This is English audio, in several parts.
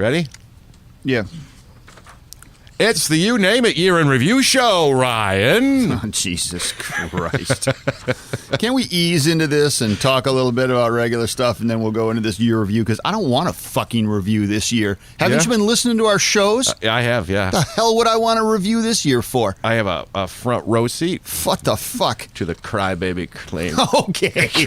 Ready? Yeah. It's the You Name It Year in Review show, Ryan. Oh, Jesus Christ. Can't we ease into this and talk a little bit about regular stuff, and then we'll go into this year review? Because I don't want a fucking review this year. Haven't you been listening to our shows? I have, yeah. The hell would I want a review this year for? I have a front row seat. What the fuck? To the crybaby claim. Okay.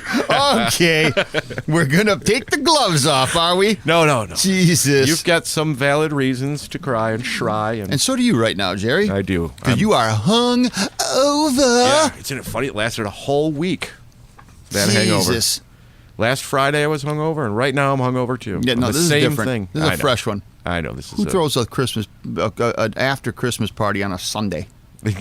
We're going to take the gloves off, are we? No. Jesus. You've got some valid reasons to cry and shry. And so do you right now, Jerry. I do. Because you are hung over. Yeah, isn't it funny? It lasted a whole week, that hangover. Jesus. Last Friday I was hungover, and right now I'm hungover too. Yeah, no, the this is same different. thing. This is a fresh one. I know. This is Who throws a Christmas, an after Christmas party on a Sunday? You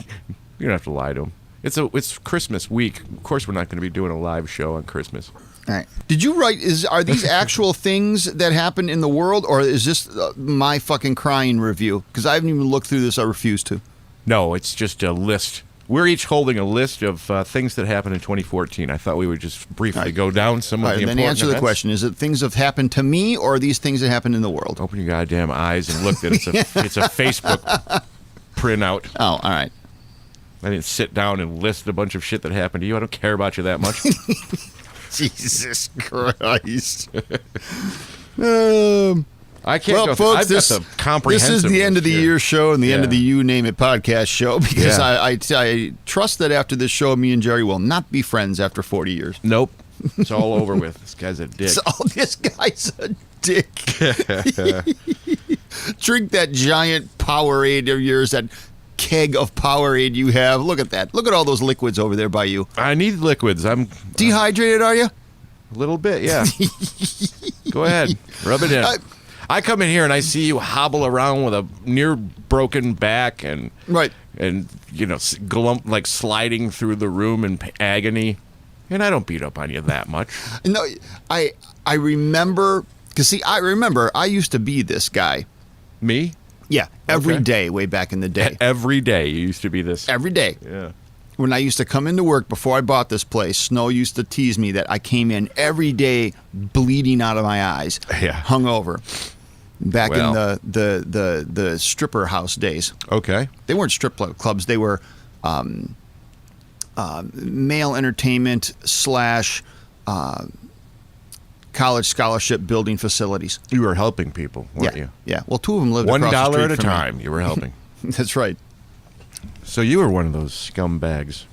don't have to lie to them. It's Christmas week. Of course, we're not going to be doing a live show on Christmas. All right. Did you write? Are these actual things that happen in the world, or is this my fucking crying review? Because I haven't even looked through this. I refuse to. No, it's just a list. We're each holding a list of things that happened in 2014. I thought we would just briefly go down some of the important Then answer events. the question. Is it things that have happened to me, or are these things that happened in the world? Open your goddamn eyes and look that it's a Facebook printout. Oh, all right. I didn't sit down and list a bunch of shit that happened to you. I don't care about you that much. Jesus Christ. I can't Well, go folks, I've got the comprehensive this is the end of the list here. year show and the end of the You Name It podcast show, because Yeah. I trust that after this show, me and Jerry will not be friends after 40 years. Nope. It's all over with. This guy's a dick. So this guy's a dick. Drink that giant Powerade of yours, that keg of Powerade you have. Look at that. Look at all those liquids over there by you. I need liquids. I'm Dehydrated, are you? a little bit, yeah. Go ahead. Rub it in. I come in here and I see you hobble around with a near broken back and Right. and glump, like sliding through the room in agony. And I don't beat up on you that much. No, I remember, because see, I used to be this guy. Me? Yeah, every Okay. day way back in the day. Every day you used to be this. Every day. Yeah. When I used to come into work before I bought this place, Snow used to tease me that I came in every day bleeding out of my eyes, Yeah. hungover. Back in Well. the stripper house days. Okay. They weren't strip clubs. They were male entertainment / college scholarship building facilities. You were helping people, weren't you? Yeah. Well, two of them lived across the $1 street at a from me. time you were helping. That's right. So you were one of those scumbags.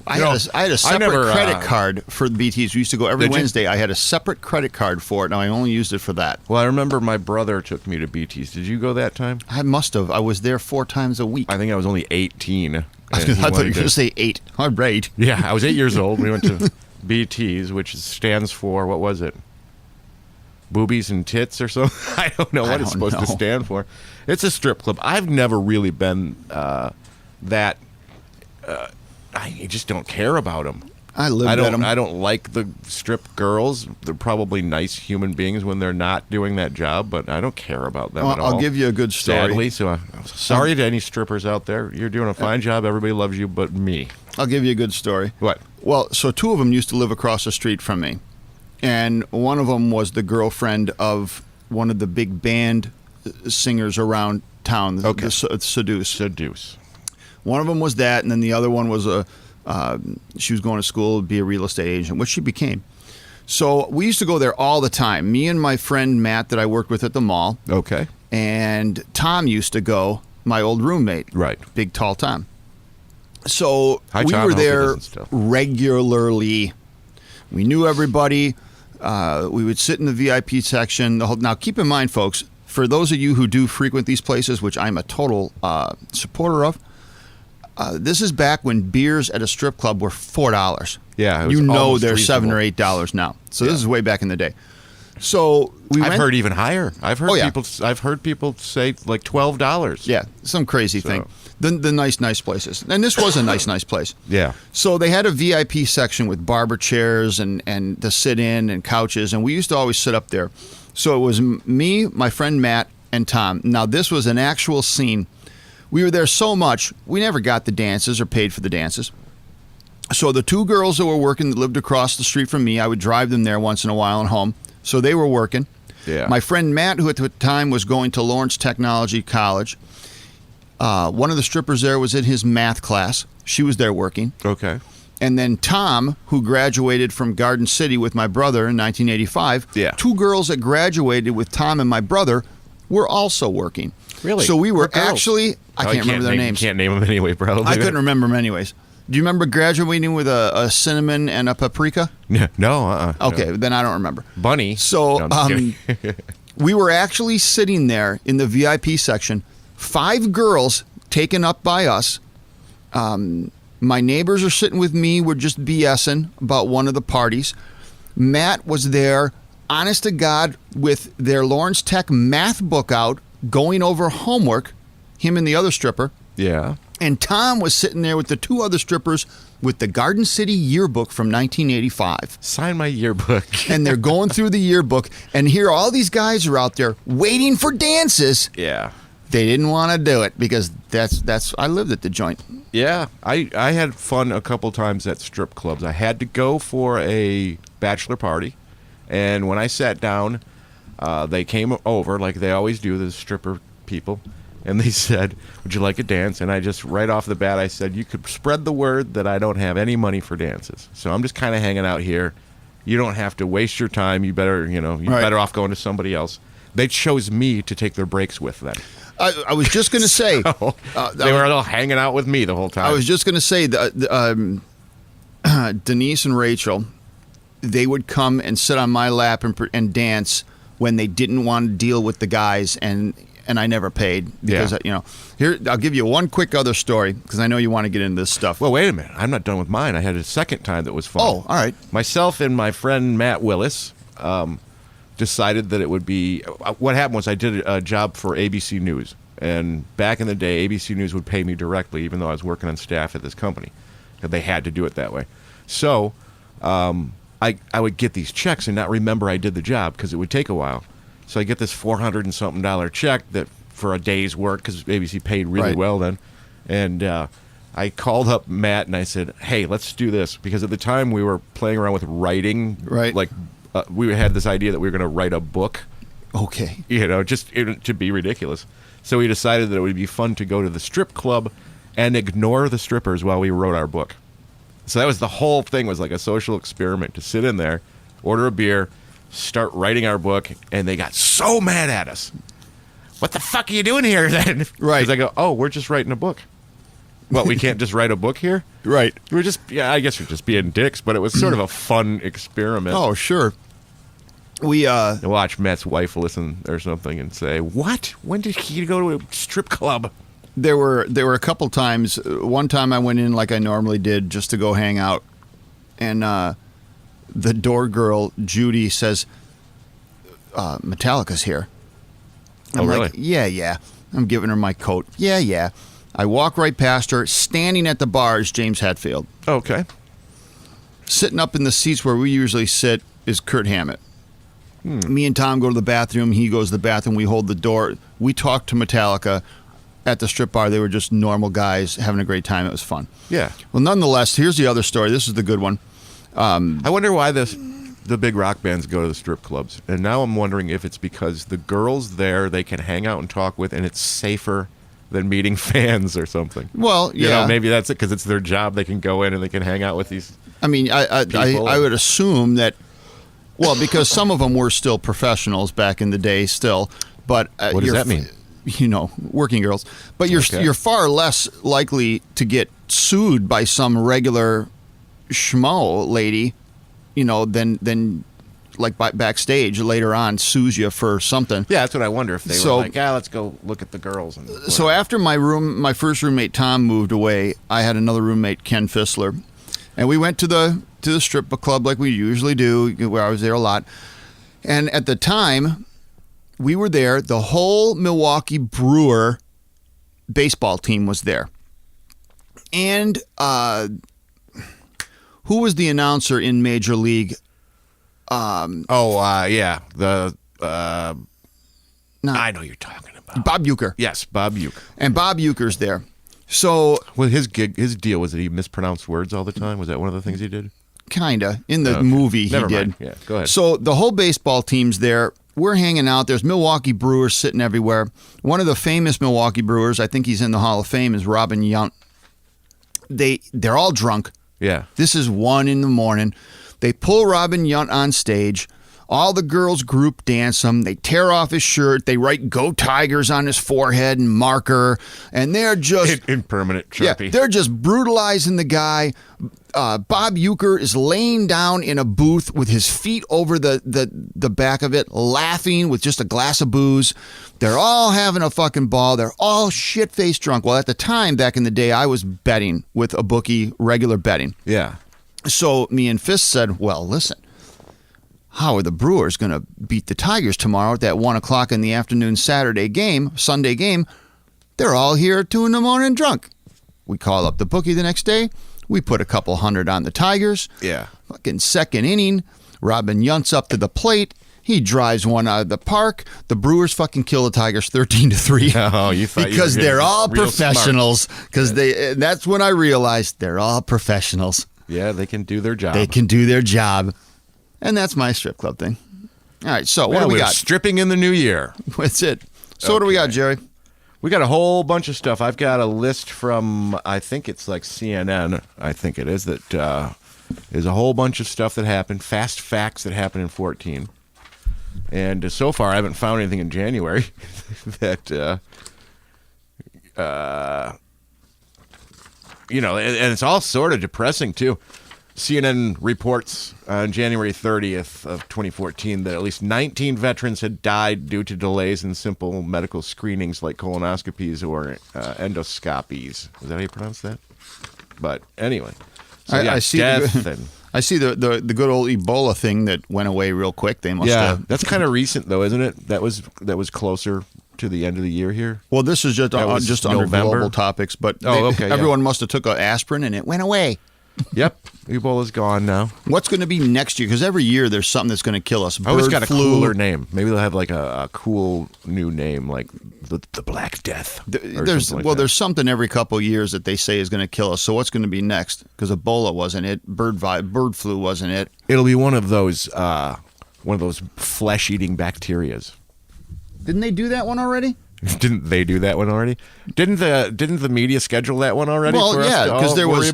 I had a separate never, credit card for the BTs. We used to go every Did you? Wednesday. I had a separate credit card for it. Now I only used it for that. Well, I remember my brother took me to BT's. Did you go that time? I must have. I was there 4 times a week. I think I was only 18. I and he thought you were wanted going to say 8. All right. Yeah, I was 8 years old. We went to BT's, which stands for, what was it? Boobies and tits or something? I don't know what it's supposed to stand for. It's a strip club. I've never really been that. I just don't care about them. I lived at them. I don't like the strip girls. They're probably nice human beings when they're not doing that job, but I don't care about them at all. I'll give you a good story. Sadly, so I'm sorry to any strippers out there. You're doing a fine job. Everybody loves you, but me. I'll give you a good story. What? Well, so 2 of them used to live across the street from me. And one of them was the girlfriend of one of the big band singers around town, Okay. the Seduce. Seduce. One of them was that, and then the other one was she was going to school to be a real estate agent, which she became. So we used to go there all the time. Me and my friend Matt that I worked with at the mall, Okay. and Tom used to go, my old roommate. Right. Big, tall Tom. So Hi, we Tom. I were hope he there doesn't still. regularly. We knew everybody. We would sit in the VIP section. Now, keep in mind, folks, for those of you who do frequent these places, which I'm a total supporter of, this is back when beers at a strip club were $4. Yeah, it was you know almost they're reasonable. $7 or $8 now. So this is way back in the day. So we I've went. heard even higher. I've heard Oh, yeah. people say like $12. Yeah, some crazy thing. The nice places. And this was a nice place. Yeah. So they had a VIP section with barber chairs and the sit-in and couches, and we used to always sit up there. So it was me, my friend Matt, and Tom. Now, this was an actual scene. We were there so much, we never got the dances or paid for the dances. So the 2 girls that were working that lived across the street from me, I would drive them there once in a while and home. So they were working. Yeah. My friend Matt, who at the time was going to Lawrence Technology College, one of the strippers there was in his math class. She was there working. Okay. And then Tom, who graduated from Garden City with my brother in 1985, Yeah. 2 girls that graduated with Tom and my brother were also working. Really? So we were What girls? actually, I Oh, you can't remember their names. You can't name them anyway, probably. I couldn't remember them anyways. Do you remember graduating with a cinnamon and a paprika? No. Okay, No. then I don't remember. Bunny. So No, I'm just kidding. we were actually sitting there in the VIP section, 5 girls taken up by us. My neighbors are sitting with me. We're just BSing about one of the parties. Matt was there, honest to God, with their Lawrence Tech math book out, going over homework, him and the other stripper. Yeah. And Tom was sitting there with the 2 other strippers with the Garden City yearbook from 1985. Sign my yearbook. And they're going through the yearbook, and here all these guys are out there waiting for dances. Yeah. They didn't want to do it because that's I lived at the joint. Yeah. I had fun a couple times at strip clubs. I had to go for a bachelor party, and when I sat down, they came over like they always do, the stripper people, and they said, "Would you like a dance?" And I just, right off the bat, I said, "You could spread the word that I don't have any money for dances. So I'm just kind of hanging out here. You don't have to waste your time. You better, you're Right. better off going to somebody else." They chose me to take their breaks with them. I was just going to say, They were all hanging out with me the whole time. I was just going to say, Denise and Rachel, they would come and sit on my lap and dance when they didn't want to deal with the guys, and I never paid because Here, I'll give you one quick other story because I know you want to get into this stuff. Well, wait a minute. I'm not done with mine. I had a second time that was fun. Oh, all right. Myself and my friend Matt Willis decided that it would be. What happened was I did a job for ABC News, and back in the day, ABC News would pay me directly, even though I was working on staff at this company. They had to do it that way. So I would get these checks and not remember I did the job because it would take a while. So I get this $400 and something check that for a day's work because ABC paid really Right. well then, and I called up Matt and I said, "Hey, let's do this," because at the time we were playing around with writing, Right. Like we had this idea that we were going to write a book, Okay. just to be ridiculous. So we decided that it would be fun to go to the strip club and ignore the strippers while we wrote our book. So that was the whole thing, was like a social experiment, to sit in there, order a beer, start writing our book, and they got so mad at us. "What the fuck are you doing here then?" Right. Because I go, "Oh, we're just writing a book." Well, we can't just write a book here? Right. We're just, I guess we're just being dicks, but it was sort of a fun experiment. Oh, sure. We To watch Matt's wife listen or something and say, "What? When did he go to a strip club?" There were a couple times. One time I went in like I normally did just to go hang out, and the door girl Judy says, "Metallica's here." I'm really? like, yeah. I'm giving her my coat. Yeah. I walk right past her. Standing at the bar is James Hetfield. Okay. Sitting up in the seats where we usually sit is Kurt Hammett. Me and Tom go to the bathroom. He goes to the bathroom. We hold the door. We talk to Metallica at the strip bar. They were just normal guys having a great time. It was fun. Yeah. Well, nonetheless, here's the other story. This is the good one. I wonder why the big rock bands go to the strip clubs. And now I'm wondering if it's because the girls there they can hang out and talk with, and it's safer than meeting fans or something. Well, You yeah. know, maybe that's it, because it's their job. They can go in and they can hang out with these. I mean, People. I would assume that, well, because some of them were still professionals back in the day still. But What does that mean? You know, working girls. But Okay. you're far less likely to get sued by some regular schmo lady, than like backstage later on sues you for something. Yeah, that's what I wonder, if they So- were like, let's go look at the girls. And So after my first roommate Tom moved away, I had another roommate, Ken Fissler, and we went to the strip club like we usually do, where I was there a lot. And at the time, we were there. The whole Milwaukee Brewer baseball team was there, and who was the announcer in Major League? yeah, the Not I know you're talking about. Bob Uecker. Yes, Bob Uecker. And Bob Uecker's there. So Well, his deal was that he mispronounced words all the time. Was that one of the things he did? kinda in the Okay. movie he Never did. mind. Yeah, go ahead. So the whole baseball team's there, we're hanging out. There's Milwaukee Brewers sitting everywhere. One of the famous Milwaukee Brewers, I think he's in the Hall of Fame, is Robin Yount. They're all drunk. Yeah. This is 1 a.m. They pull Robin Yount on stage. All the girls group dance him. They tear off his shirt. They write "Go Tigers" on his forehead and marker. And they're just... in permanent Sharpie. Yeah, they're just brutalizing the guy. Bob Uecker is laying down in a booth with his feet over the back of it, laughing with just a glass of booze. They're all having a fucking ball. They're all shit-faced drunk. Well, at the time, back in the day, I was betting with a bookie, regular betting. Yeah. So me and Fist said, well, listen, how are the Brewers going to beat the Tigers tomorrow at that 1 o'clock in the afternoon Sunday game? They're all here at 2 a.m. drunk. We call up the bookie the next day. We put a couple hundred on the Tigers. Yeah. Fucking second inning, Robin Yount's up to the plate. He drives one out of the park. The Brewers fucking kill the Tigers 13-3. Oh, you thought because you were they're all real professionals. Because that's when I realized they're all professionals. Yeah, they can do their job. They can do their job. And that's my strip club thing. All right, so what do we we're got? Stripping in the new year. That's it. So what do we got, Jerry? We got a whole bunch of stuff. I've got a list from, I think it's like CNN, I think it is, that is a whole bunch of stuff that happened, fast facts that happened in 2014. And so far, I haven't found anything in January that, and it's all sort of depressing, too. CNN reports on January 30th of 2014 that at least 19 veterans had died due to delays in simple medical screenings like colonoscopies or endoscopies. Is that how you pronounce that? But anyway, so I see death I see the good old Ebola thing that went away real quick. They must have. That's kind of recent though, isn't it? That was closer to the end of the year here. Well, this is just under global topics, but everyone must have took an aspirin and it went away. Yep, Ebola's gone now. What's going to be next year? Because every year there's something that's going to kill us. I always got a cooler name. Maybe they'll have like a cool new name, like the Black Death. There's something every couple of years that they say is going to kill us. So what's going to be next? Because Ebola wasn't it. Bird flu wasn't it. It'll be one of those flesh-eating bacterias. Didn't they do that one already? Didn't they do that one already? Didn't the media schedule that one already? Well, yeah, because there was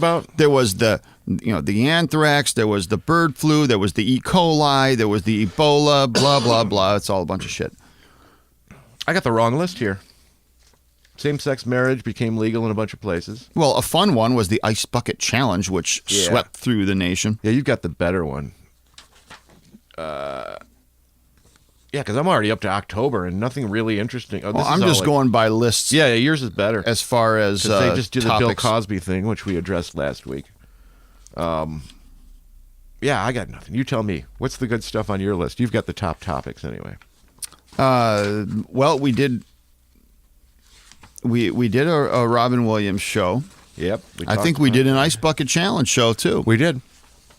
the the anthrax, there was the bird flu, there was the E. coli, there was the Ebola, blah blah blah. It's all a bunch of shit. I got the wrong list here. Same-sex marriage became legal in a bunch of places. Well, a fun one was the Ice Bucket Challenge, which swept through the nation. Yeah, you've got the better one. Yeah, because I'm already up to October and nothing really interesting. I'm just going by lists. Yeah, yours is better. As far as they just did topics. The Bill Cosby thing, which we addressed last week. Yeah, I got nothing. You tell me. What's the good stuff on your list? You've got the top topics anyway. Well, we did a Robin Williams show. Yep. I think we did an Ice Bucket Challenge show, too. We did.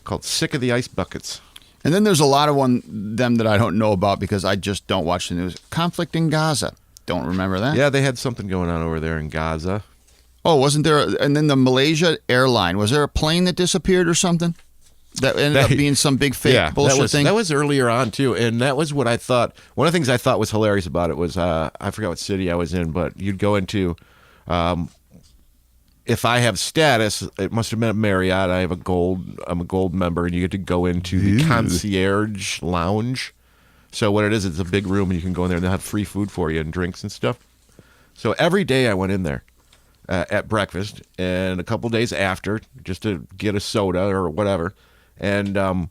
Called Sick of the Ice Buckets. And then there's a lot of them that I don't know about because I just don't watch the news. Conflict in Gaza. Don't remember that. Yeah, they had something going on over there in Gaza. Oh, wasn't there? And then the Malaysia airline. Was there a plane that disappeared or something? That ended up being some big fake bullshit thing? That was earlier on, too. And that was what I thought. One of the things I thought was hilarious about it was, I forgot what city I was in, but you'd go into... if I have status, it must have been at Marriott. I'm a gold member, and you get to go into the concierge lounge. So what it is, it's a big room, and you can go in there, and they'll have free food for you and drinks and stuff. So every day I went in there at breakfast, and a couple days after, just to get a soda or whatever, and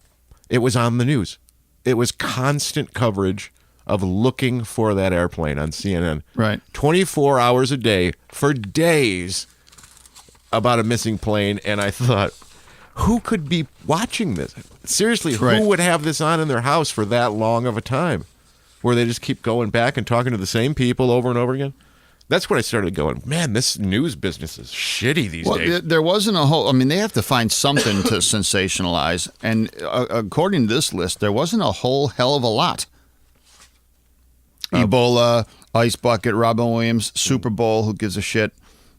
it was on the news. It was constant coverage of looking for that airplane on CNN. Right. 24 hours a day for days. About a missing plane, and I thought, who could be watching this? Seriously, who would have this on in their house for that long of a time? Where they just keep going back and talking to the same people over and over again? That's when I started going, man, this news business is shitty these days. There wasn't a whole... I mean, they have to find something to sensationalize, and according to this list, there wasn't a whole hell of a lot. Ebola, Ice Bucket, Robin Williams, Super Bowl, who gives a shit?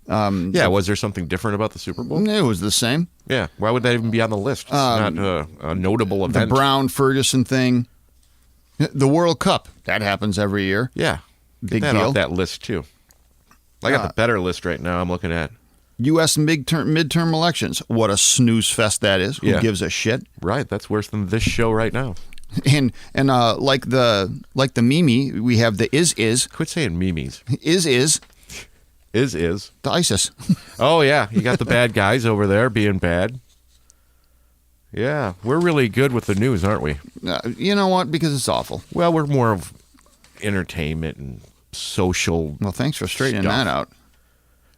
Was there something different about the Super Bowl? It was the same. Yeah, why would that even be on the list? It's not a notable event. The Brown-Ferguson thing. The World Cup, that happens every year. Yeah. Get Big that deal. off that list, too. I got the better list right now I'm looking at. U.S. midterm elections. What a snooze fest that is. Who Yeah. gives a shit? Right. That's worse than this show right now. And like the Mimi, we have the is Quit saying memes. is Is. the ISIS. Oh, yeah. You got the bad guys over there being bad. Yeah. We're really good with the news, aren't we? You know what? Because it's awful. Well, we're more of entertainment and social. Well, thanks for straightening Stuff. that out.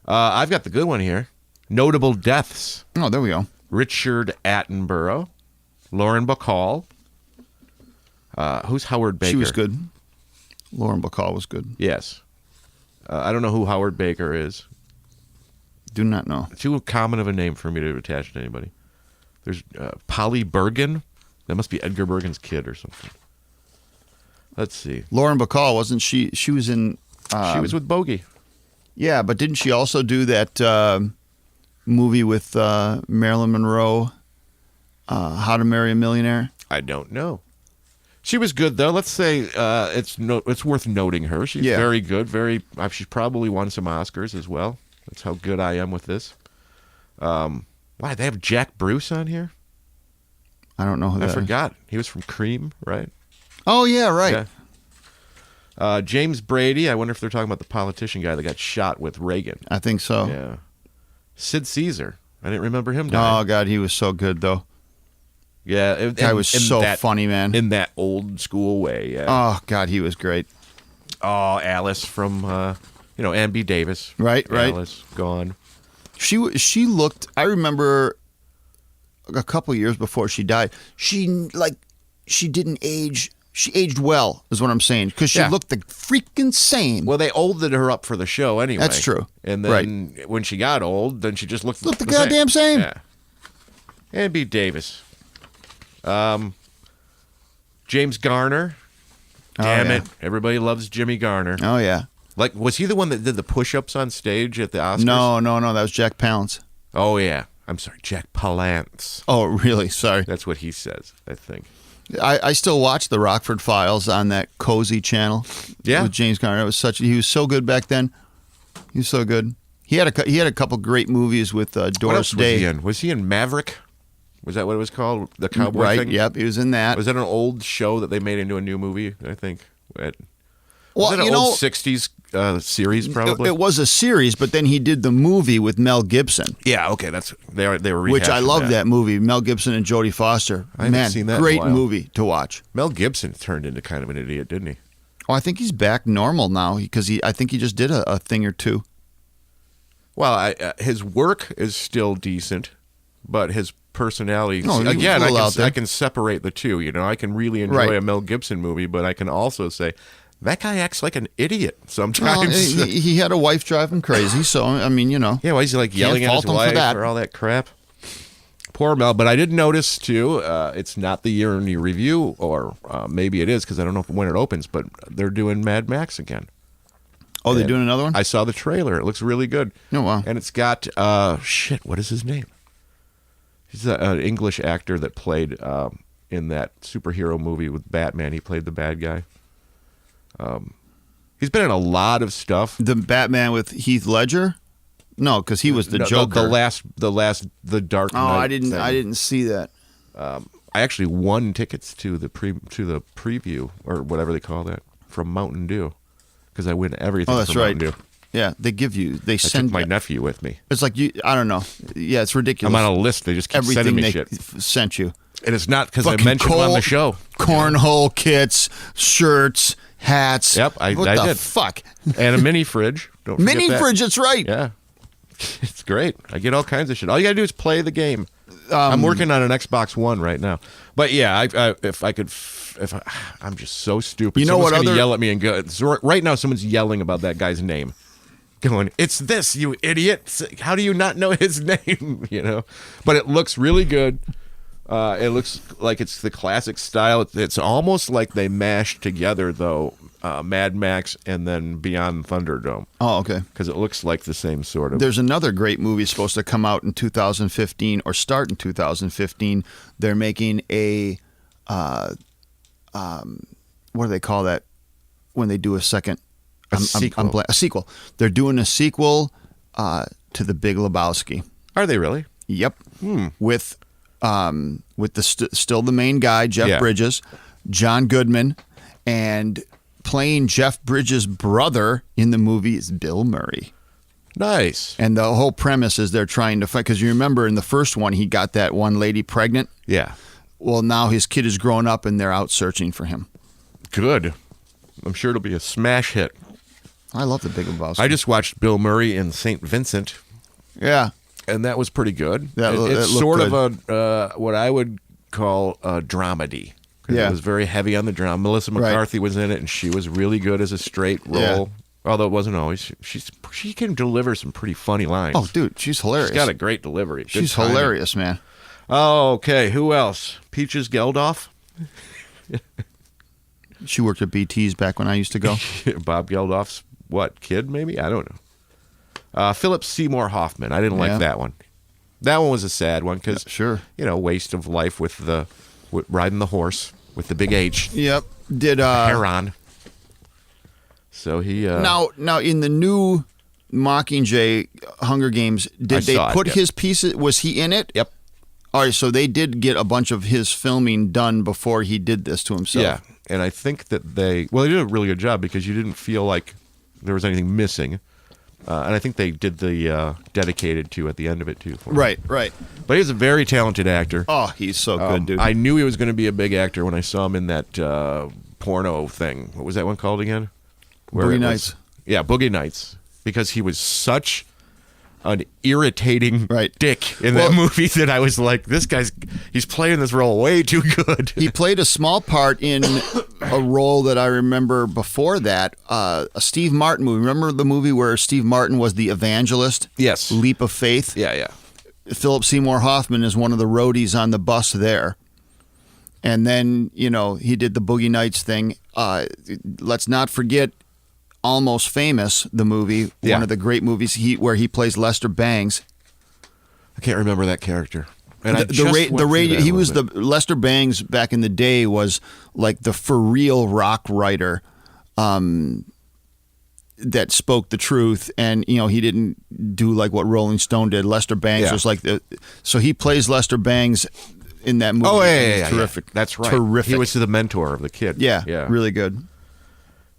I've got the good one here. Notable deaths. Oh, there we go. Richard Attenborough. Lauren Bacall. Who's Howard Baker? She was good. Lauren Bacall was good. Yes. I don't know who Howard Baker is. Do not know. Too common of a name for me to attach to anybody. There's Polly Bergen. That must be Edgar Bergen's kid or something. Let's see. Lauren Bacall, wasn't she? She was in. She was with Bogey. Yeah, but didn't she also do that movie with Marilyn Monroe, How to Marry a Millionaire? I don't know. She was good though. Let's say it's worth noting her. She's Yeah. very good. She's probably won some Oscars as well. That's how good I am with this. Why they have Jack Bruce on here? I don't know who I that is. forgot. He was from Cream, right? Oh, yeah, right. Yeah. James Brady. I wonder if they're talking about the politician guy that got shot with Reagan. I think so. Yeah. Sid Caesar. I didn't remember him Oh, dying. God, he was so good, though. Yeah. That guy was so funny, man. In that old school way, yeah. Oh, God, he was great. Oh, Alice from, Ann B. Davis. Right. Alice, gone. She looked, I remember a couple years before she died, she didn't age. She aged well, is what I'm saying, because she Yeah. looked the freaking same. Well, they olded her up for the show anyway. That's true. And then when she got old, then she just looked the goddamn same. Yeah. Ann B. Davis. James Garner. Damn yeah. it. Everybody loves Jimmy Garner. Oh, yeah. Like, was he the one that did the push-ups on stage at the Oscars? No, that was Jack Palance. Oh, yeah. I'm sorry, Jack Palance. Oh, really? Sorry. That's what he says, I think. I still watch the Rockford Files on that Cozy channel. Yeah. With James Garner. He was so good back then. He was so good. He had a couple great movies with Doris What else Day. was he in? Was he in Maverick? Was that what it was called? The cowboy Right. thing? Yep. He was in that. Was that an old show that they made into a new movie, I think? Was Well, it an old 60s series, probably? It was a series, but then he did the movie with Mel Gibson, Yeah, okay. They were which I rehashing love that movie. Mel Gibson and Jodie Foster. I haven't seen that in a great while. movie to watch. Mel Gibson turned into kind of an idiot, didn't he? Oh, I think he's back normal now because I think he just did a thing or two. Well, his work is still decent, but his personality. No, he was again, a little out there. I can separate the two. I can really enjoy Right. a Mel Gibson movie, but I can also say that guy acts like an idiot Well, sometimes. he had a wife driving crazy, so I mean, Yeah, why is he like yelling at his fault him for wife that. or all that crap? Poor Mel. But I did notice too. It's not the year in review, or maybe it is because I don't know when it opens. But they're doing Mad Max again. Oh, they're doing another one? I saw the trailer. It looks really good. Oh, wow. And it's got what is his name? He's an English actor that played in that superhero movie with Batman. He played the bad guy. He's been in a lot of stuff. The Batman with Heath Ledger? No, because he was the Joker. The Dark Knight. I thing. didn't see that. I actually won tickets to the preview or whatever they call that from Mountain Dew because I win everything. Oh, that's from right. Mountain Dew. Yeah, they I send took my nephew with me. It's like I don't know. Yeah, it's ridiculous. I'm on a list. They just keep Everything sending me they shit, sent you. and it's not because I Fucking mentioned it on the show. Cornhole kits, shirts, hats. Yep, I what the did. fuck? And a mini fridge. Don't forget Mini that. fridge. That's right. Yeah, it's great. I get all kinds of shit. All you gotta do is play the game. I'm working on an Xbox One right now, but yeah, I'm just so stupid. You know Someone's what gonna other- yell at me and go. So right now, someone's yelling about that guy's name. Going, it's this, you idiot. How do you not know his name? But it looks really good. It looks like it's the classic style. It's almost like they mashed together, though, Mad Max and then Beyond Thunderdome. Oh, okay. Because it looks like the same sort of. There's another great movie supposed to come out in 2015 or start in 2015. They're making a what do they call that when they do a second? A sequel. A sequel. They're doing a sequel to The Big Lebowski. Are they really? Yep. With still the main guy, Jeff Bridges, John Goodman, and playing Jeff Bridges' brother in the movie is Bill Murray. Nice. And the whole premise is they're trying to fight, because you remember in the first one he got that one lady pregnant. Yeah. Well, now his kid is grown up and they're out searching for him. Good. I'm sure it'll be a smash hit. I love The Big Lebowski. I just watched Bill Murray in St. Vincent. Yeah. And that was pretty good. It's sort good. of a what I would call a dramedy. Yeah. It was very heavy on the drama. Melissa McCarthy was in it, and she was really good as a straight role. Yeah. Although it wasn't always. She can deliver some pretty funny lines. Oh, dude, she's hilarious. She's got a great delivery. Good She's timing. hilarious, man. Oh, okay. Who else? Peaches Geldof. She worked at BT's back when I used to go. Bob Geldof's kid? Maybe, I don't know. Philip Seymour Hoffman. I didn't like that one. That one was a sad one because Sure. Waste of life with riding the horse with the big H. Yep. Did Heron. So he now in the new Mockingjay Hunger Games, did they put his pieces? Was he in it? Yep. All right, so they did get a bunch of his filming done before he did this to himself. Yeah, and I think that they did a really good job because you didn't feel like there was anything missing. And I think they did the dedicated to at the end of it too. Right. But he's a very talented actor. Oh, he's so good, dude. I knew he was going to be a big actor when I saw him in that porno thing. What was that one called again? Boogie Nights. Yeah, Boogie Nights. Because he was such an irritating dick in that movie that I was like, he's playing this role way too good. He played a small part in a role that I remember before that, a Steve Martin movie. Remember the movie where Steve Martin was the evangelist? Yes. Leap of Faith? Yeah. Philip Seymour Hoffman is one of the roadies on the bus there. And then, he did the Boogie Nights thing. Let's not forget Almost Famous, the movie, one of the great movies where he plays Lester Bangs. I can't remember that character. And Lester Bangs back in the day was like the for real rock writer that spoke the truth, and he didn't do like what Rolling Stone did. Lester Bangs was like so he plays Lester Bangs in that movie. Oh yeah, terrific. Yeah. That's right. Terrific. He was the mentor of the kid. Yeah, really good.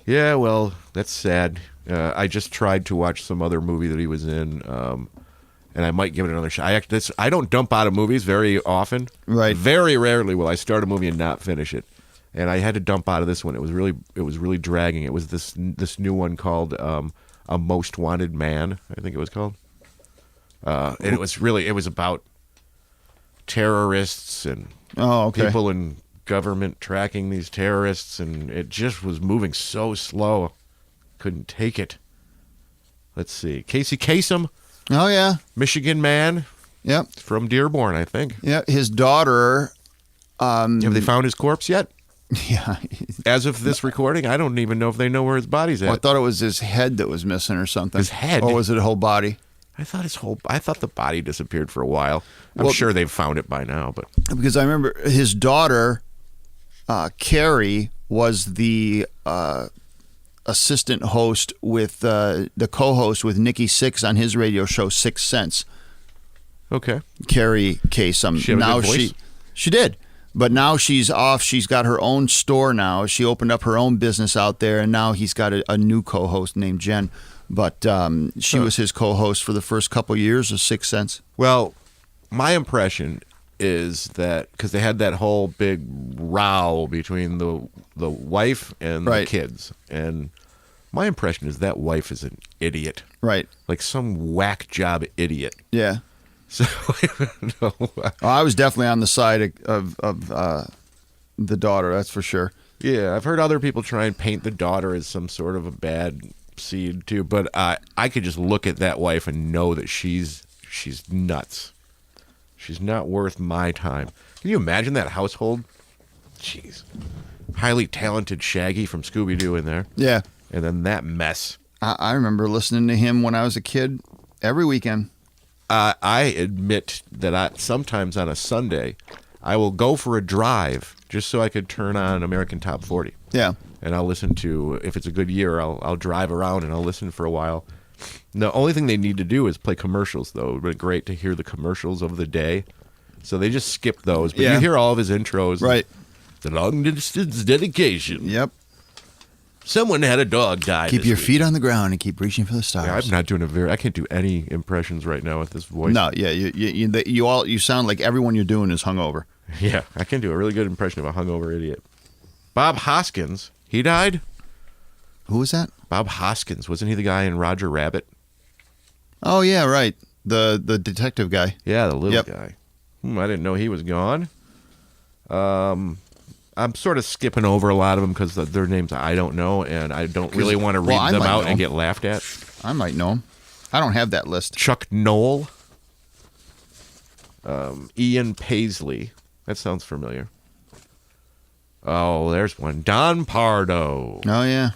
Yeah, well, that's sad. I just tried to watch some other movie that he was in, and I might give it another shot. I don't dump out of movies very often. Right. Very rarely will I start a movie and not finish it. And I had to dump out of this one. It was really dragging. It was this new one called A Most Wanted Man, I think it was called. And it was about terrorists and people in government tracking these terrorists, and it just was moving so slow. Couldn't take it. Let's see. Casey Kasem. Oh yeah. Michigan man. Yep. From Dearborn, I think. Yeah. His daughter. Have they found his corpse yet? Yeah. As of this recording, I don't even know if they know where his body's at. I thought it was his head that was missing or something. His head? Or was it a whole body? I thought the body disappeared for a while. I'm sure they've found it by now, but because I remember his daughter, Carrie, was the assistant host with the co-host with Nikki Sixx on his radio show 6th Sense. Okay. Carrie Kasem. She have a good voice? She did. But now she's off. She's got her own store now. She opened up her own business out there, and now he's got a new co-host named Jen. But she was his co-host for the first couple years of 6th Sense. Well, my impression is that because they had that whole big row between the wife and the kids, and my impression is that wife is an idiot, right? Like some whack job idiot. Yeah. So no. I was definitely on the side of the daughter. That's for sure. Yeah, I've heard other people try and paint the daughter as some sort of a bad seed too, but I could just look at that wife and know that she's nuts. She's not worth my time. Can you imagine that household? Jeez. Highly talented Shaggy from Scooby-Doo in there. Yeah. And then that mess. I remember listening to him when I was a kid every weekend. I admit that sometimes on a Sunday, I will go for a drive just so I could turn on American Top 40. Yeah. and I'll listen to, if it's a good year, I'll drive around and I'll listen for a while. The only thing they need to do is play commercials, though. It would be great to hear the commercials of the day. So they just skip those. But you hear all of his intros. Right. The long distance dedication. Yep. Someone had a dog die. Keep this your week. feet on the ground and keep reaching for the stars. Yeah, I'm not doing I can't do any impressions right now with this voice. No, yeah, you sound like everyone you're doing is hungover. Yeah, I can do a really good impression of a hungover idiot. Bob Hoskins, he died? Who was that? Bob Hoskins, wasn't he the guy in Roger Rabbit? Oh yeah, right. The detective guy. Yeah, the little Yep. guy. I didn't know he was gone. I'm sort of skipping over a lot of them because their names I don't know, and I don't really want to read them out and get laughed at. I might know him. I don't have that list. Chuck Knoll. Ian Paisley. That sounds familiar. Oh, there's one. Don Pardo. Oh yeah.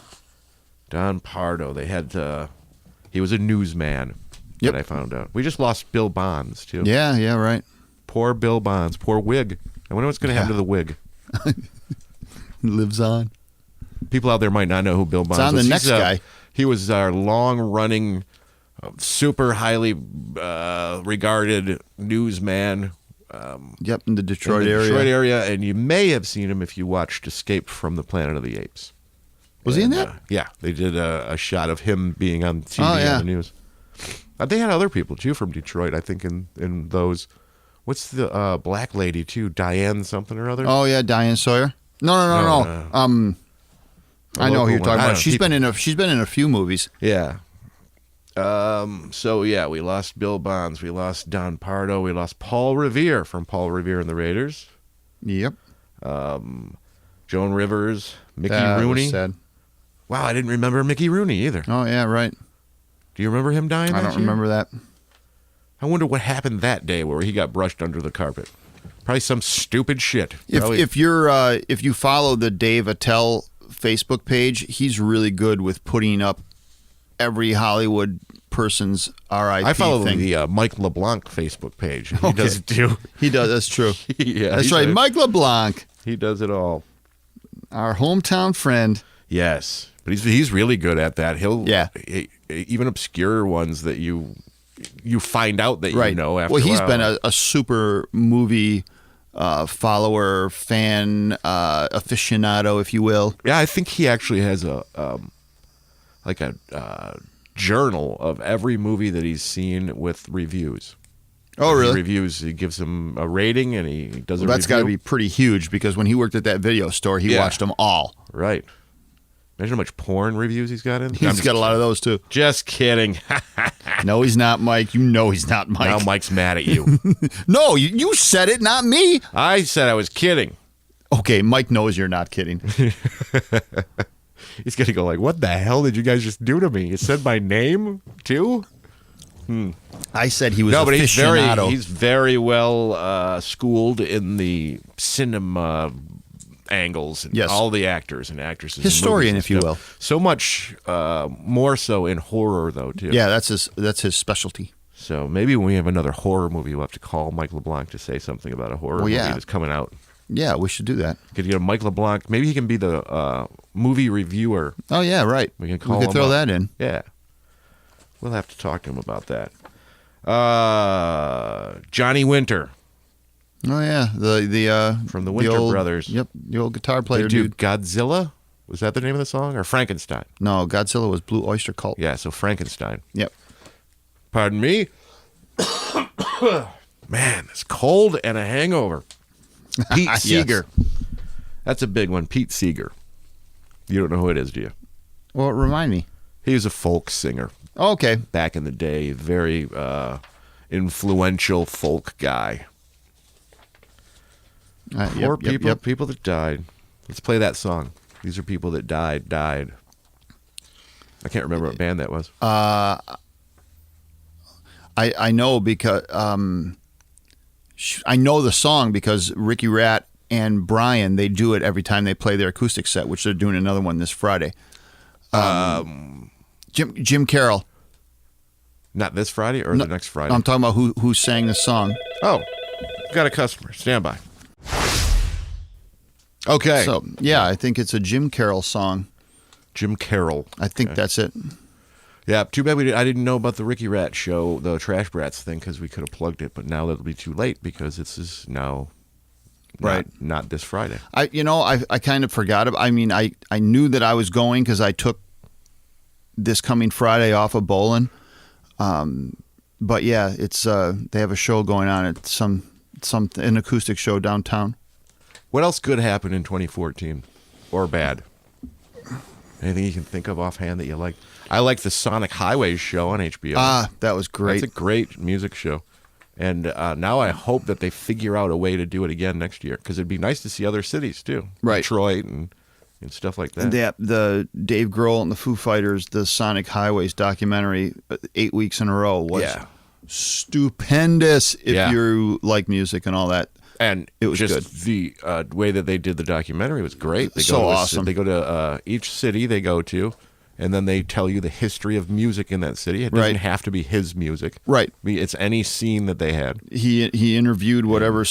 Don Pardo. They had. He was a newsman. Yep. That I found out. We just lost Bill Bonds too. Yeah, right. Poor Bill Bonds. Poor wig. I wonder what's going to happen to the wig. Lives on. People out there might not know who Bill Bonds It's on was. the next guy. He was our long-running, super highly regarded newsman. Yep, in the Detroit in the area. Detroit area, and you may have seen him if you watched Escape from the Planet of the Apes. Was he in that? Yeah, they did a shot of him being on TV Oh, yeah. on the news. They had other people too from Detroit, I think, in those. What's the black lady too? Diane something or other. Oh yeah, Diane Sawyer. No. I know who you're talking about. She's been in a few movies. Yeah. So yeah, we lost Bill Bonds, we lost Don Pardo, we lost Paul Revere from Paul Revere and the Raiders. Yep. Joan Rivers, Mickey That Rooney. was sad. Wow, I didn't remember Mickey Rooney either. Oh yeah, right. Do you remember him dying? I don't remember that. I wonder what happened that day where he got brushed under the carpet. Probably some stupid shit. If you follow the Dave Attell Facebook page, he's really good with putting up every Hollywood person's RIP I follow thing. the Mike LeBlanc Facebook page. He does it too. He does. That's true. Yeah, that's right. Mike LeBlanc, He does it all. our hometown friend. Yes, but he's really good at that. Even obscure ones that you find out that you know after. Well, he's a while. been a super movie follower, fan, aficionado, if you will. Yeah, I think he actually has a journal of every movie that he's seen with reviews. Oh, really? He reviews. He gives them a rating, and he does a That's got to review. be pretty huge because when he worked at that video store, he watched them all. Right. Imagine how much porn reviews he's got in. He's got a lot of those too. Just kidding. No, he's not Mike. You know he's not Mike. Now Mike's mad at you. No, you said it, not me. I said I was kidding. Okay, Mike knows you're not kidding. He's gonna go like, "What the hell did you guys just do to me? You said my name too." I said he was No, but aficionado. he's very well schooled in the cinema angles and Yes. all the actors and actresses. Historian, and if you movies and will. stuff. So much more so in horror though too. Yeah, that's his specialty. So maybe when we have another horror movie, we'll have to call Mike LeBlanc to say something about a horror movie that's coming out. Yeah, we should do that. Could get a Mike LeBlanc. Maybe he can be the movie reviewer. Oh yeah, right. We can call could him throw up. that in. Yeah. We'll have to talk to him about that. Johnny Winter. Oh yeah, the From the Winter old- Brothers. Yep, the old guitar They player do dude. Godzilla? Was that the name of the song? Or Frankenstein? No, Godzilla was Blue Oyster Cult. Yeah, so Frankenstein. Yep. Pardon me? Man, it's cold and a hangover. Pete Yes. Seeger. That's a big one. Pete Seeger. You don't know who it is, do you? Well, remind me. He was a folk singer Oh, okay. back in the day. Very influential folk guy. Poor people that died. Let's play that song. These are people that died. I can't remember what band that was. I know because I know the song because Ricky Rat and Brian, they do it every time they play their acoustic set, which they're doing another one this Friday. Jim Carroll. Not this Friday or the next Friday? I'm talking about who sang the song. Oh, got a customer. Stand by. Okay. So, yeah, I think it's a Jim Carroll song. Jim Carroll. I think that's it. Yeah, too bad I didn't know about the Ricky Rat show, the Trash Brats thing, because we could have plugged it, but now that'll be too late because this is now not this Friday. I kind of forgot about. I mean, I knew that I was going because I took this coming Friday off of bowling. But yeah, it's they have a show going on at an acoustic show downtown. What else good happened in 2014, or bad? Anything you can think of offhand that you like? I like the Sonic Highways show on HBO. That was great. That's a great music show. And now I hope that they figure out a way to do it again next year, because it'd be nice to see other cities too, right? Detroit and stuff like that. The Dave Grohl and the Foo Fighters, the Sonic Highways documentary, 8 weeks in a row was stupendous. If you like music and all that. And it was just good. The way that they did the documentary was great. They so awesome. They go to each city they go to, and then they tell you the history of music in that city. It doesn't have to be his music. Right. I mean, it's any scene that they had. He interviewed whatever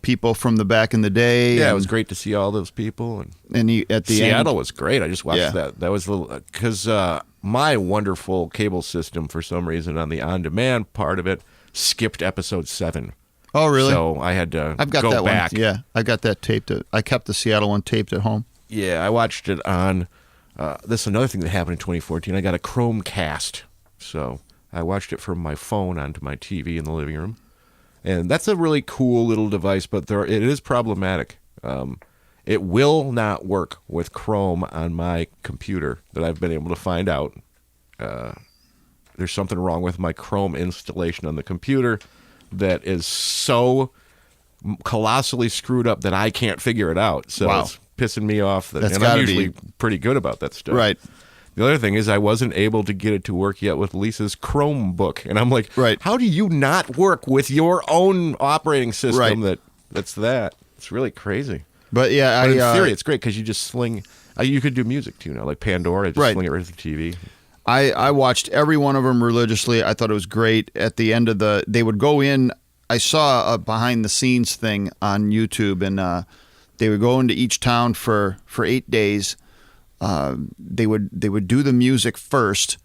people from the back in the day. Yeah, it was great to see all those people. And he at the Seattle end, was great. I just watched that. That was a little because my wonderful cable system, for some reason, on the on-demand part of it, skipped episode 7. Oh, really? So I had to I've got go that back. One. Yeah, I got that taped. I kept the Seattle one taped at home. Yeah, I watched it on. This is another thing that happened in 2014. I got a Chromecast, so I watched it from my phone onto my TV in the living room, and that's a really cool little device. But it is problematic. It will not work with Chrome on my computer that I've been able to find out. There's something wrong with my Chrome installation on the computer that is so colossally screwed up that I can't figure it out. So it's pissing me off. And I'm usually pretty good about that stuff. Right. The other thing is I wasn't able to get it to work yet with Lisa's Chromebook. And I'm like, how do you not work with your own operating system that's that? It's really crazy. But yeah, in theory, it's great because you just sling. You could do music too now, like Pandora. Just sling it right to the TV. I watched every one of them religiously. I thought it was great. At the end of they would go in. I saw a behind the scenes thing on YouTube, and they would go into each town for 8 days. They would do the music first,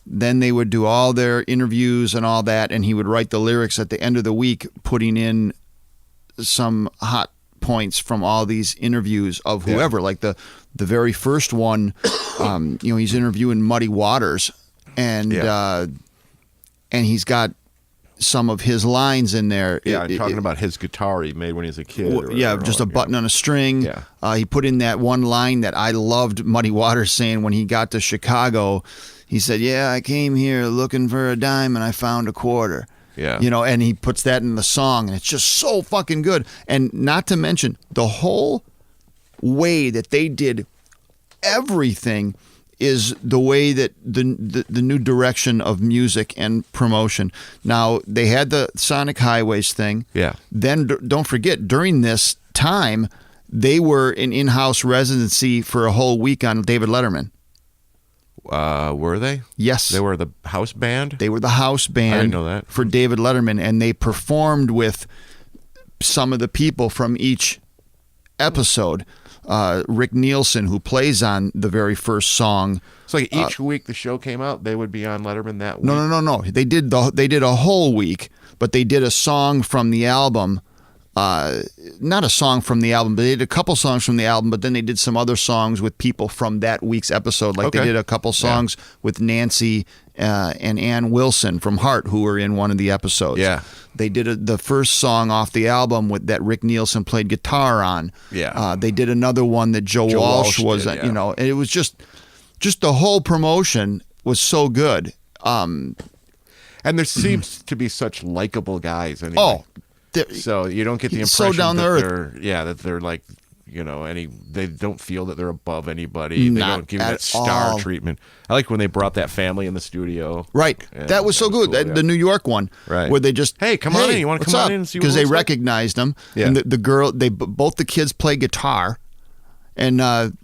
then they would do all their interviews and all that, and he would write the lyrics at the end of the week, putting in some hot points from all these interviews of whoever. Like the very first one, he's interviewing Muddy Waters, and he's got some of his lines in there. Talking about his guitar he made when he was a kid. Just a button on a string. Yeah. He put in that one line that I loved Muddy Waters saying when he got to Chicago. He said, I came here looking for a dime and I found a quarter. Yeah. And he puts that in the song, and it's just so fucking good. And not to mention the whole way that they did everything is the way that the new direction of music and promotion. Now, they had the Sonic Highways thing. Yeah. Then don't forget, during this time, they were an in-house residency for a whole week on David Letterman. Were they? Yes. They were the house band? They were the house band. I didn't know that. For David Letterman, and they performed with some of the people from each episode. Rick Nielsen, who plays on the very first song. So like each week the show came out, they would be on Letterman that week? No. They did a whole week, but they did a song from the album. Not a song from the album, but they did a couple songs from the album, but then they did some other songs with people from that week's episode. Like they did a couple songs with Nancy and Ann Wilson from Heart, who were in one of the episodes. Yeah. They did the first song off the album that Rick Nielsen played guitar on. Yeah. They did another one that Joe Walsh was, did, and it was just the whole promotion was so good. And there seems to be such likable guys anyway. So you don't get the impression so down that the earth. that they're like, they don't feel that they're above anybody. They don't give that star treatment. I like when they brought that family in the studio. Right. That was so good. Cool, The New York one. Right. Where they just, hey, come on in. You want to come on in and see what because they recognized recognized them. Yeah. And the girl, both the kids play guitar. And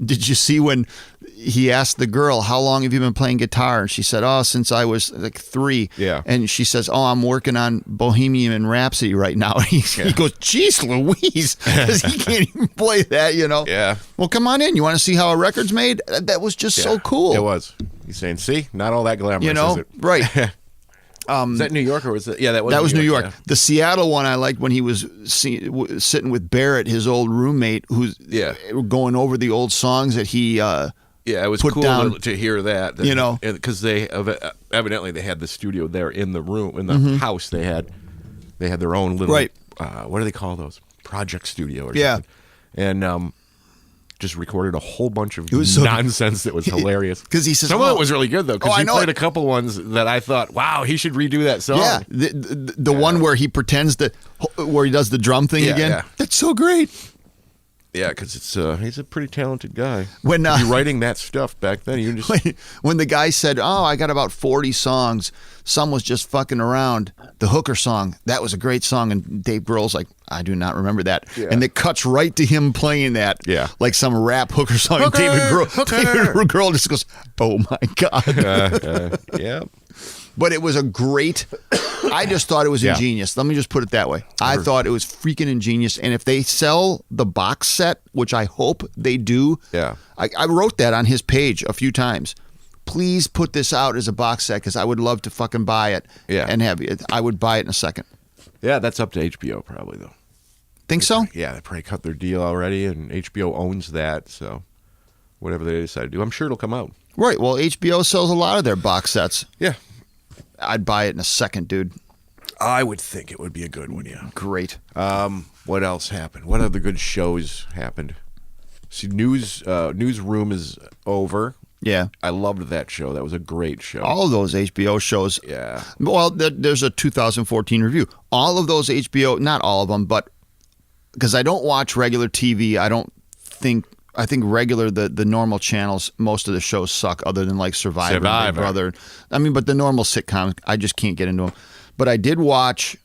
did you see when he asked the girl, how long have you been playing guitar? And she said, oh, since I was like 3. Yeah. And she says, oh, I'm working on Bohemian Rhapsody right now. And he goes, geez Louise, because he can't even play that, you know? Yeah. Well, come on in. You want to see how a record's made? That was just so cool. It was. He's saying, see, not all that glamorous, You know? is it? Right. Is that New York or was it? Yeah, that was New York. Yeah. The Seattle one I liked when he was sitting with Barrett, his old roommate, who's going over the old songs that he yeah, it was put cool down. to hear that. You know. Because they evidently they had the studio there in the room, in the house. They had their own little, what do they call those? Project studio or something. And just recorded a whole bunch of nonsense that was hilarious. Because he says some of it was really good though. Because he played it. a couple ones that I thought, wow, he should redo that song. Yeah, the one where he pretends where he does the drum thing again. Yeah. That's so great. Yeah, because he's a pretty talented guy. When to be writing that stuff back then, you just when the guy said, "Oh, I got about 40 songs," some was just fucking around. The Hooker song, that was a great song, and Dave Grohl's like, "I do not remember that," and it cuts right to him playing that, like some rap Hooker song. Hooker, David Grohl just goes, "Oh my god!" Yeah. But it was a great. I just thought it was ingenious. Let me just put it that way. I thought it was freaking ingenious. And if they sell the box set, which I hope they do, I wrote that on his page a few times. Please put this out as a box set because I would love to fucking buy it and have it. I would buy it in a second. Yeah, that's up to HBO probably though. Think so? Yeah, they probably cut their deal already, and HBO owns that. So whatever they decide to do, I'm sure it'll come out. Right. Well, HBO sells a lot of their box sets. Yeah. I'd buy it in a second, dude. I would think it would be a good one, yeah. Great. What else happened? What other good shows happened? See, Newsroom is over. Yeah. I loved that show. That was a great show. All of those HBO shows. Yeah. Well, there's a 2014 review. All of those HBO, not all of them, but because I don't watch regular TV, I think regular, the normal channels, most of the shows suck other than like Survivor. Big Brother. I mean, but the normal sitcoms, I just can't get into them. But I did watch,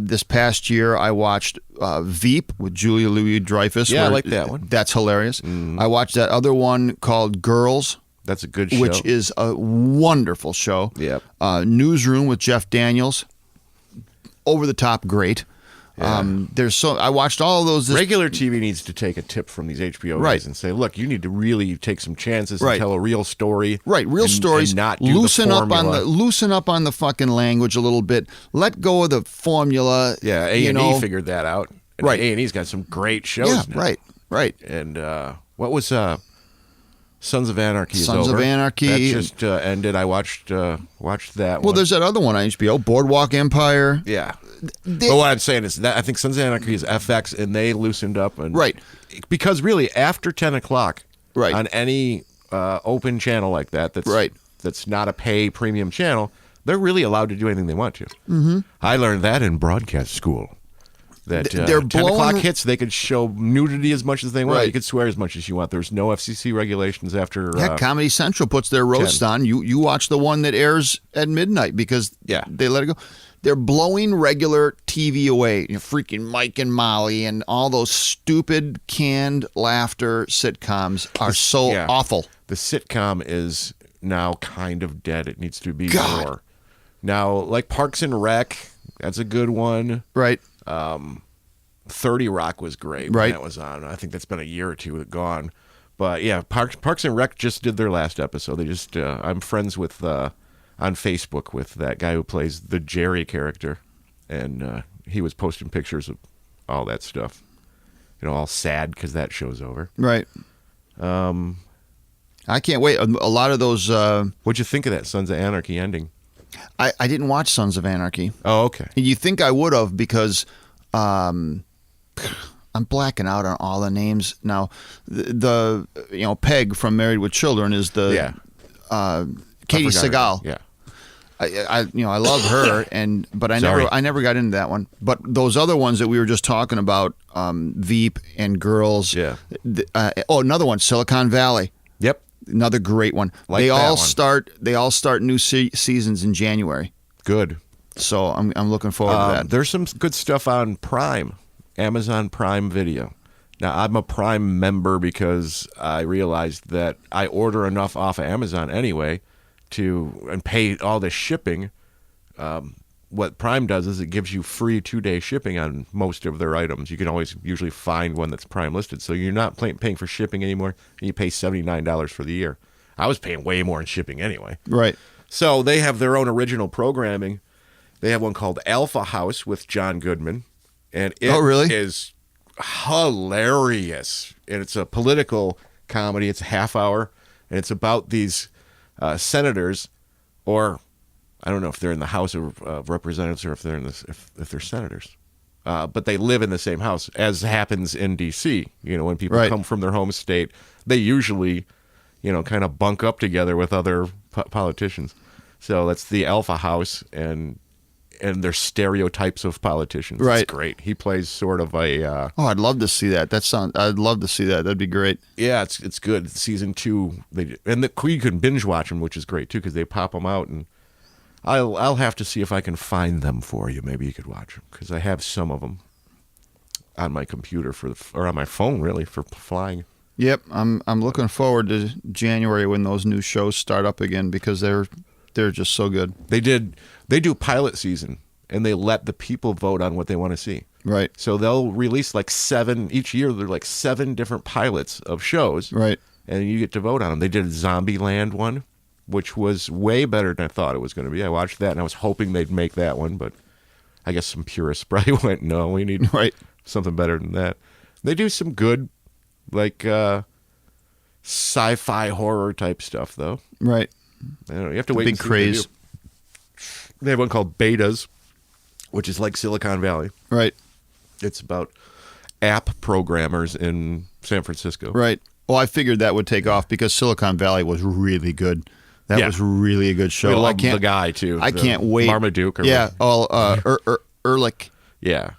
this past year, I watched Veep with Julia Louis-Dreyfus. Yeah, I like that one. That's hilarious. I watched that other one called Girls. That's a good show. Which is a wonderful show. Yep. Newsroom with Jeff Daniels. Over the top great. Yeah. I watched all of those. Regular TV needs to take a tip from these HBO guys and say, look, you need to really take some chances and tell a real story. Right, real stories. And not do loosen the up loosen up on the fucking language a little bit. Let go of the formula. Yeah, A&E figured that out. And A&E's got some great shows. Yeah, now. right. And what was Sons of Anarchy? Sons of Anarchy. That just ended. I watched that one. Well, there's that other one on HBO, Boardwalk Empire. Yeah. But what I'm saying is that I think Sons of Anarchy is FX, and they loosened up. And because really, after 10 o'clock on any open channel like that's not a pay premium channel, they're really allowed to do anything they want to. Mm-hmm. I learned that in broadcast school. That 10 o'clock hits, they could show nudity as much as they want. You could swear as much as you want. There's no FCC regulations after. Comedy Central puts their roast 10. On. You watch the one that airs at midnight because they let it go. They're blowing regular TV away. Freaking Mike and Molly and all those stupid canned laughter sitcoms are so awful. The sitcom is now kind of dead. It needs to be more. Now, like Parks and Rec, that's a good one. Right. 30 Rock was great when that was on. I think that's been a year or two gone. But yeah, Parks and Rec just did their last episode. They just I'm friends with on Facebook with that guy who plays the Jerry character, and he was posting pictures of all that stuff. All sad because that show's over. Right. I can't wait. A lot of those. What'd you think of that Sons of Anarchy ending? I didn't watch Sons of Anarchy. Oh, okay. You think I would have because I'm blacking out on all the names now. The Peg from Married with Children is the Katie Sagal. Yeah. I love her but I never got into that one. But those other ones that we were just talking about, Veep and Girls. Yeah. Another one, Silicon Valley. Yep. Another great one. They all start new seasons in January. Good. So I'm looking forward to that. There's some good stuff on Prime, Amazon Prime Video. Now, I'm a Prime member because I realized that I order enough off of Amazon anyway and pay all the shipping. What Prime does is it gives you free 2-day shipping on most of their items. You can always usually find one that's Prime listed. So you're not paying for shipping anymore, and you pay $79 for the year. I was paying way more in shipping anyway. Right. So they have their own original programming. They have one called Alpha House with John Goodman. And it really? is hilarious. And it's a political comedy. It's a half hour. And it's about these senators, or I don't know if they're in the House of Representatives or if they're if they're senators. But they live in the same house, as happens in D.C. When people come from their home state, they usually, kind of bunk up together with other politicians. So that's the Alpha House, and their stereotypes of politicians. Right. It's great. He plays sort of a... I'd love to see that. I'd love to see that. That'd be great. Yeah, it's good. Season 2, you can binge watch them, which is great, too, because they pop them out, and I'll have to see if I can find them for you. Maybe you could watch them, because I have some of them on my computer or on my phone, really, for flying. Yep, I'm looking forward to January when those new shows start up again, because they're just so good. They do pilot season, and they let the people vote on what they want to see. Right. So they'll release like 7 each year. They're like 7 different pilots of shows. Right. And you get to vote on them. They did a Zombieland one, which was way better than I thought it was going to be. I watched that, and I was hoping they'd make that one, but I guess some purists probably went, no, we need something better than that. They do some good, like, sci-fi horror type stuff, though. Right. I don't know, you have to wait. Big craze. They have one called Betas, which is like Silicon Valley. Right. It's about app programmers in San Francisco. Right. Well, I figured that would take off because Silicon Valley was really good. That was really a good show. I love the guy, too. I can't wait. Marmaduke. Ehrlich. Yeah.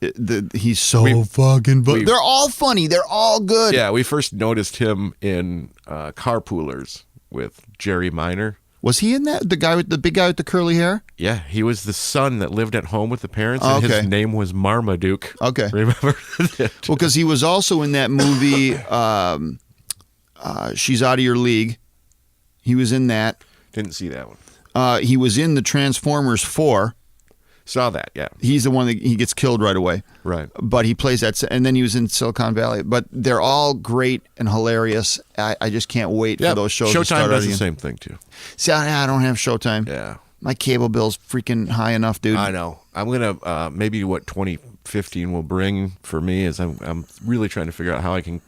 He's so fucking funny. They're all funny. They're all good. Yeah, we first noticed him in Carpoolers with Jerry Minor. Was he in that? The big guy with the curly hair? Yeah, he was the son that lived at home with the parents, and his name was Marmaduke. Okay. Remember that? Well, because he was also in that movie, She's Out of Your League. He was in that. Didn't see that one. He was in the Transformers 4. Saw that, yeah. He's the one that he gets killed right away. Right. But he plays that, and then he was in Silicon Valley. But they're all great and hilarious. I just can't wait for those shows to start. Showtime does again. the same thing, too. See, I don't have Showtime. Yeah. My cable bill's freaking high enough, dude. I know. I'm going to, maybe what 2015 will bring for me is I'm really trying to figure out how I can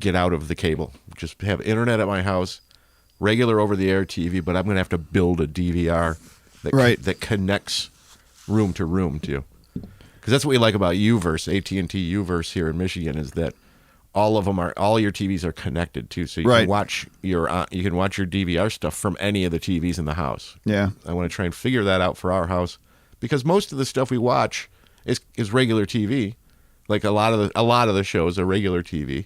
get out of the cable. Just have internet at my house, regular over-the-air TV, but I'm going to have to build a DVR that connects room to room too, because that's what we like about Uverse, AT&T Uverse here in Michigan, is that all your TVs are connected too, so you can watch your DVR stuff from any of the TVs in the house. Yeah, I want to try and figure that out for our house, because most of the stuff we watch is regular TV. Like a lot of the shows are regular TV.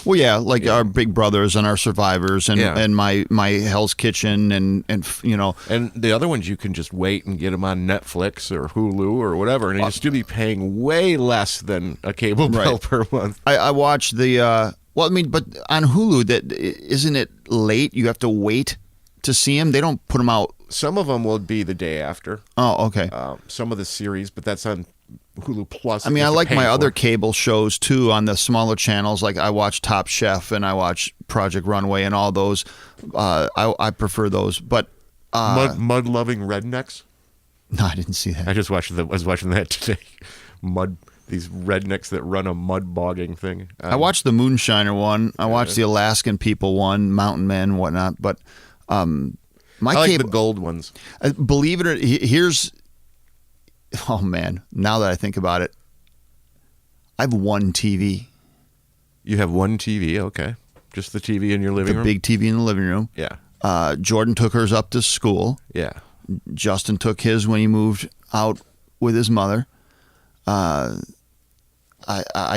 Well, yeah, like our Big Brothers and our Survivors and my Hell's Kitchen and And the other ones you can just wait and get them on Netflix or Hulu or whatever, and you still be paying way less than a cable bill per month. I watched the but on Hulu, isn't it late? You have to wait to see them. They don't put them out. Some of them will be the day after. Oh, okay. Some of the series, but that's on Hulu Plus. I mean, I like my other cable shows too on the smaller channels. Like I watch Top Chef and I watch Project Runway and all those. I prefer those. But mud loving rednecks. No, I didn't see that. I just was watching that today. These rednecks that run a mud bogging thing. I watched the Moonshiner one. I watched the Alaskan People one, Mountain Men, and whatnot. But I like the gold ones. Believe it or here's. Oh, man. Now that I think about it, I have one TV. You have one TV? Okay. Just the TV in your living room? The big TV in the living room. Yeah. Jordan took hers up to school. Yeah. Justin took his when he moved out with his mother. I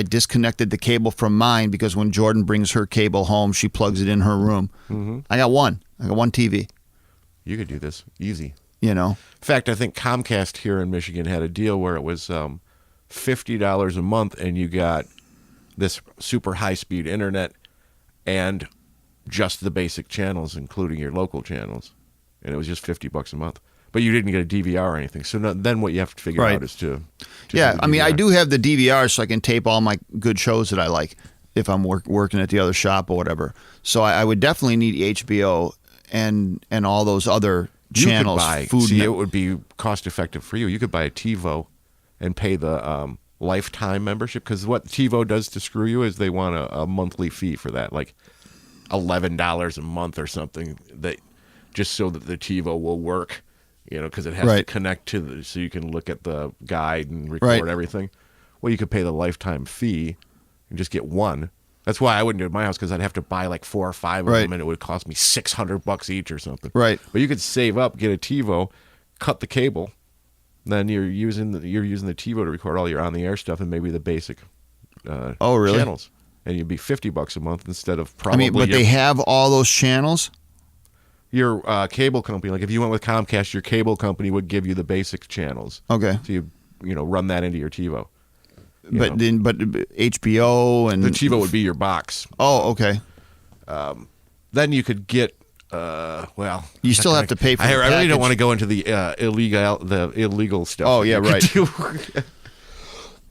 disconnected the cable from mine because when Jordan brings her cable home, she plugs it in her room. Mm-hmm. I got one TV. You could do this. Easy. In fact, I think Comcast here in Michigan had a deal where it was $50 a month, and you got this super high-speed internet and just the basic channels, including your local channels. And it was just $50 a month. But you didn't get a DVR or anything. So then what you have to figure out is to yeah, I mean, I do have the DVR so I can tape all my good shows that I like if I'm working at the other shop or whatever. So I would definitely need HBO and all those other channels. It would be cost effective for you. You could buy a TiVo and pay the lifetime membership, because what TiVo does to screw you is they want a monthly fee for that, like $11 a month or something, that just so that the TiVo will work, because it has to connect to so you can look at the guide and record everything. Well, you could pay the lifetime fee and just get one. That's why I wouldn't do it at my house, because I'd have to buy like 4 or 5 of them, and it would cost me $600 each or something. Right. But you could save up, get a TiVo, cut the cable, then you're using the TiVo to record all your on-the-air stuff and maybe the basic channels. And you'd be $50 a month instead of probably. But they have all those channels? Your cable company, like if you went with Comcast, your cable company would give you the basic channels. Okay. So you run that into your TiVo. But HBO and the TiVo would be your box. Oh, okay. Then you could get you still have to pay for. I really don't want to go into the illegal stuff. Oh yeah, right.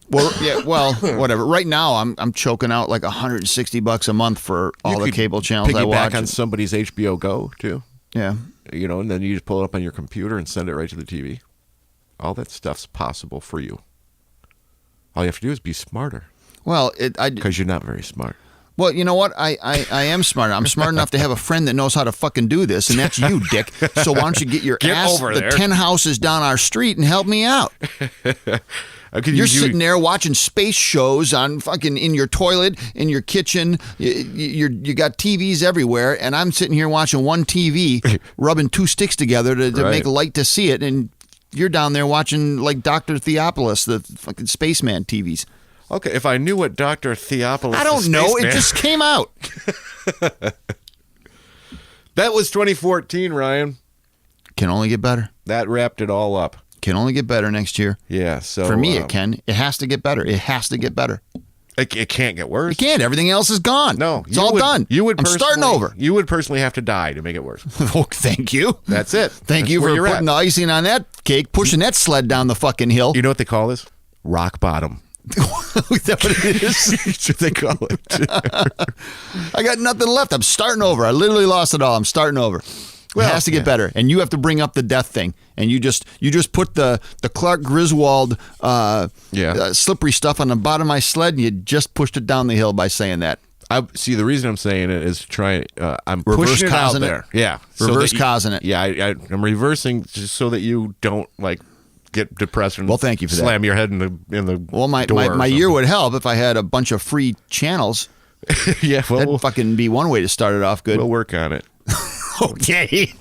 Well, whatever. Right now, I'm choking out like $160 a month for all the cable channels I watch. Piggyback on somebody's HBO Go too. Yeah. And then you just pull it up on your computer and send it right to the TV. All that stuff's possible for you. All you have to do is be smarter. Well, because you're not very smart. Well, you know what? I am smart. I'm smart enough to have a friend that knows how to fucking do this, and that's you, Dick. So why don't you get your ass over the there. 10 houses down our street and help me out? You're sitting there watching space shows on fucking in your toilet, in your kitchen. You got TVs everywhere, and I'm sitting here watching one TV, rubbing 2 sticks together to make light to see it, and you're down there watching like Dr. Theopolis, the fucking spaceman TVs. Okay, if I knew what Dr. Theopolis... I don't know. It just came out. That was 2014, Ryan. Can only get better. That wrapped it all up. Can only get better next year. Yeah, so... For me, it can. It has to get better. It has to get better. It can't get worse. It can't. Everything else is gone. No. It's all done. I'm starting over. You would personally have to die to make it worse. Oh, thank you. That's it. Thank you for putting the icing on that cake, pushing that sled down the fucking hill. You know what they call this? Rock bottom. Is that what it is? That's what they call it. I got nothing left. I'm starting over. I literally lost it all. I'm starting over. Well, it has to get better, and you have to bring up the death thing, and you just put the Clark Griswold slippery stuff on the bottom of my sled, and you just pushed it down the hill by saying that. I see. The reason I'm saying it is to try. I'm reverse pushing it out there. Yeah, reverse causing it. Yeah, I'm reversing just so that you don't get depressed and thank you for slam your head in the Well, my year would help if I had a bunch of free channels. Yeah, well, that'd fucking be one way to start it off good. We'll work on it. Okay.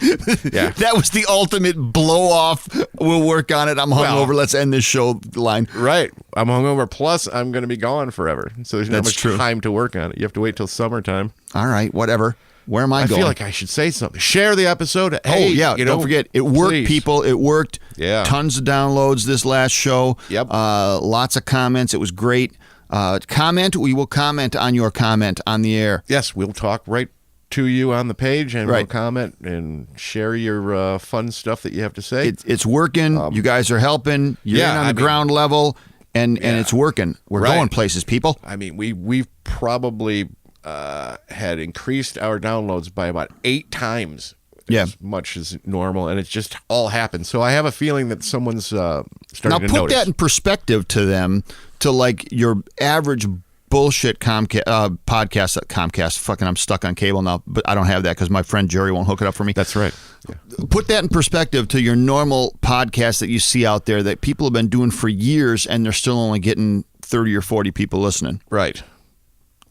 Yeah. That was the ultimate blow off. We'll work on it. I'm hungover. Let's end this show line. Right. I'm hungover. Plus, I'm going to be gone forever. So there's not much time to work on it. You have to wait till summertime. All right. Whatever. Where am I going? I feel like I should say something. Share the episode. Hey, don't forget. It worked, please. People. It worked. Yeah. Tons of downloads this last show. Yep. Lots of comments. It was great. Comment. We will comment on your comment on the air. Yes. We'll talk right to you on the page, and we'll comment and share your fun stuff that you have to say. It's working. You guys are helping. You're in on the ground level, and it's working. We're going places, people. I mean, we've probably had increased our downloads by about 8 times as much as normal, and it's just all happened. So I have a feeling that someone's starting to notice. Now put that in perspective to them, to like your average bullshit podcast at Comcast. Fucking, I'm stuck on cable now, but I don't have that because my friend Jerry won't hook it up for me. That's right. Yeah. Put that in perspective to your normal podcast that you see out there that people have been doing for years, and they're still only getting 30 or 40 people listening. Right.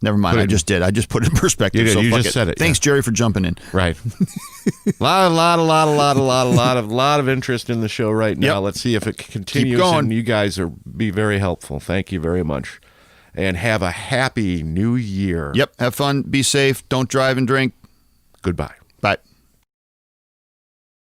Never mind. I just did. I just put it in perspective. You did. So you fuck just said it. Thanks, Jerry, for jumping in. Right. A lot of interest in the show right now. Yep. Let's see if it continues. Keep going. And you guys be very helpful. Thank you very much. And have a happy new year. Yep. Have fun. Be safe. Don't drive and drink. Goodbye. Bye.